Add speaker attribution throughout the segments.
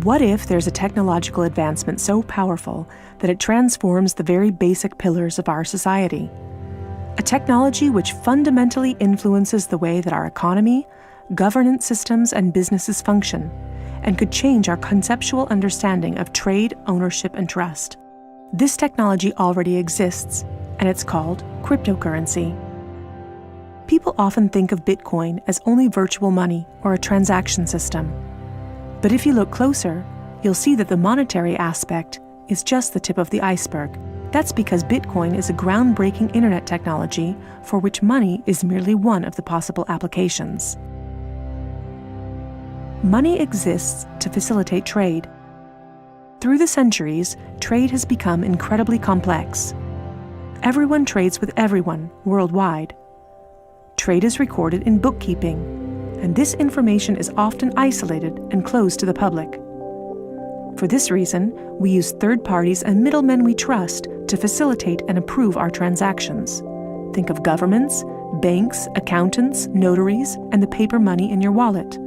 Speaker 1: What if there's a technological advancement so powerful that it transforms the very basic pillars of our society? A technology which fundamentally influences the way that our economy, governance systems, and businesses function, and could change our conceptual understanding of trade, ownership, and trust. This technology already exists, and it's called cryptocurrency. People often think of Bitcoin as only virtual money or a transaction system. But if you look closer, you'll see that the monetary aspect is just the tip of the iceberg. That's because Bitcoin is a groundbreaking internet technology for which money is merely one of the possible applications. Money exists to facilitate trade. Through the centuries, trade has become incredibly complex. Everyone trades with everyone worldwide. Trade is recorded in bookkeeping, and this information is often isolated and closed to the public. For this reason, we use third parties and middlemen we trust to facilitate and approve our transactions. Think of governments, banks, accountants, notaries, and the paper money in your wallet.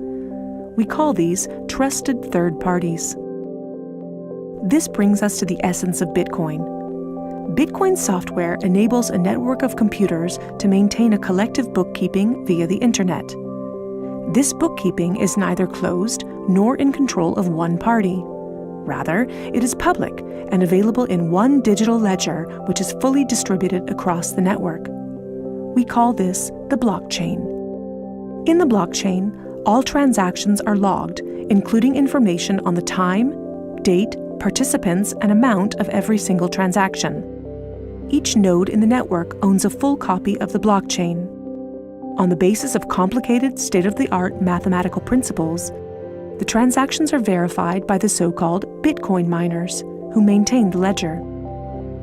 Speaker 1: We call these trusted third parties. This brings us to the essence of Bitcoin. Bitcoin software enables a network of computers to maintain a collective bookkeeping via the internet. This bookkeeping is neither closed nor in control of one party. Rather, it is public and available in one digital ledger which is fully distributed across the network. We call this the blockchain. In the blockchain, all transactions are logged, including information on the time, date, participants, and amount of every single transaction. Each node in the network owns a full copy of the blockchain. On the basis of complicated, state-of-the-art mathematical principles, the transactions are verified by the so-called Bitcoin miners, who maintain the ledger.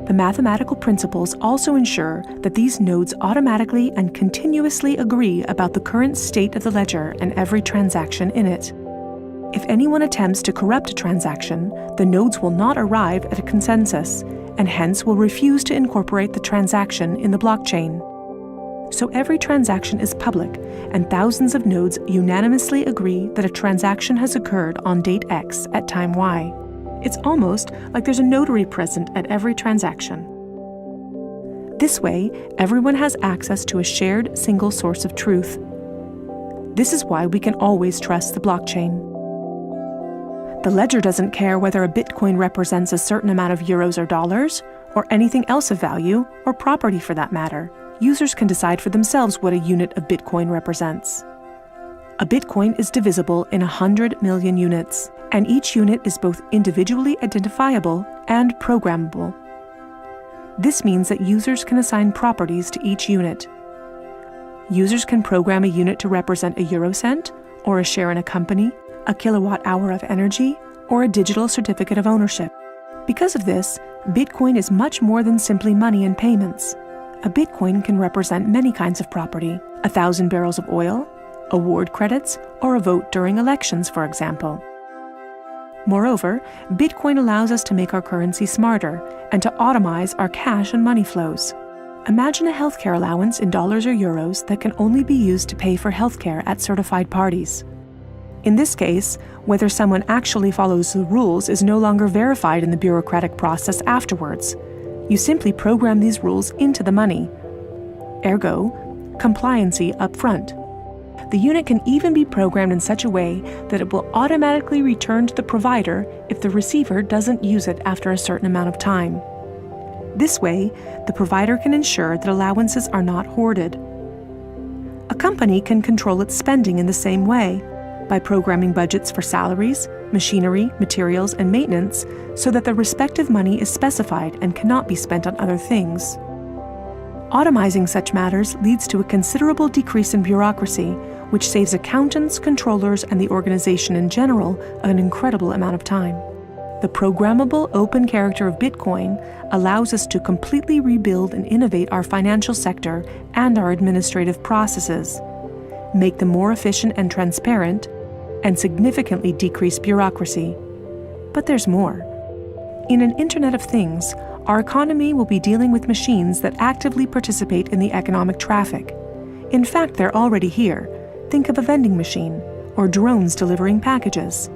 Speaker 1: The mathematical principles also ensure that these nodes automatically and continuously agree about the current state of the ledger and every transaction in it. If anyone attempts to corrupt a transaction, the nodes will not arrive at a consensus, and hence will refuse to incorporate the transaction in the blockchain. So every transaction is public, and thousands of nodes unanimously agree that a transaction has occurred on date X at time Y. It's almost like there's a notary present at every transaction. This way, everyone has access to a shared single source of truth. This is why we can always trust the blockchain. The ledger doesn't care whether a Bitcoin represents a certain amount of euros or dollars, or anything else of value, or property for that matter. Users can decide for themselves what a unit of Bitcoin represents. A Bitcoin is divisible in 100 million units, and each unit is both individually identifiable and programmable. This means that users can assign properties to each unit. Users can program a unit to represent a eurocent, or a share in a company, a kilowatt-hour of energy, or a digital certificate of ownership. Because of this, Bitcoin is much more than simply money and payments. A Bitcoin can represent many kinds of property: 1,000 barrels of oil, award credits, or a vote during elections, for example. Moreover, Bitcoin allows us to make our currency smarter and to automize our cash and money flows. Imagine a healthcare allowance in dollars or euros that can only be used to pay for healthcare at certified parties. In this case, whether someone actually follows the rules is no longer verified in the bureaucratic process afterwards. You simply program these rules into the money. Ergo, compliancy up front. The unit can even be programmed in such a way that it will automatically return to the provider if the receiver doesn't use it after a certain amount of time. This way, the provider can ensure that allowances are not hoarded. A company can control its spending in the same way, by programming budgets for salaries, machinery, materials, and maintenance so that the respective money is specified and cannot be spent on other things. Automizing such matters leads to a considerable decrease in bureaucracy, which saves accountants, controllers, and the organization in general an incredible amount of time. The programmable open character of Bitcoin allows us to completely rebuild and innovate our financial sector and our administrative processes, make them more efficient and transparent, and significantly decrease bureaucracy. But there's more. In an Internet of Things, our economy will be dealing with machines that actively participate in the economic traffic. In fact, they're already here. Think of a vending machine, or drones delivering packages.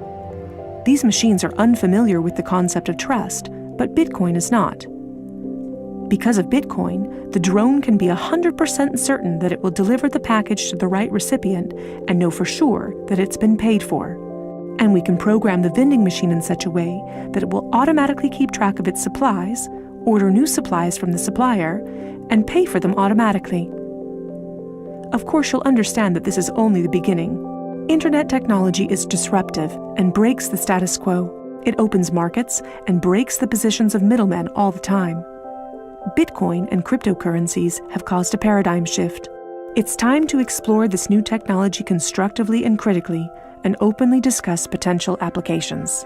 Speaker 1: These machines are unfamiliar with the concept of trust, but Bitcoin is not. Because of Bitcoin, the drone can be 100% certain that it will deliver the package to the right recipient and know for sure that it's been paid for. And we can program the vending machine in such a way that it will automatically keep track of its supplies, order new supplies from the supplier, and pay for them automatically. Of course, you'll understand that this is only the beginning. Internet technology is disruptive and breaks the status quo. It opens markets and breaks the positions of middlemen all the time. Bitcoin and cryptocurrencies have caused a paradigm shift. It's time to explore this new technology constructively and critically, and openly discuss potential applications.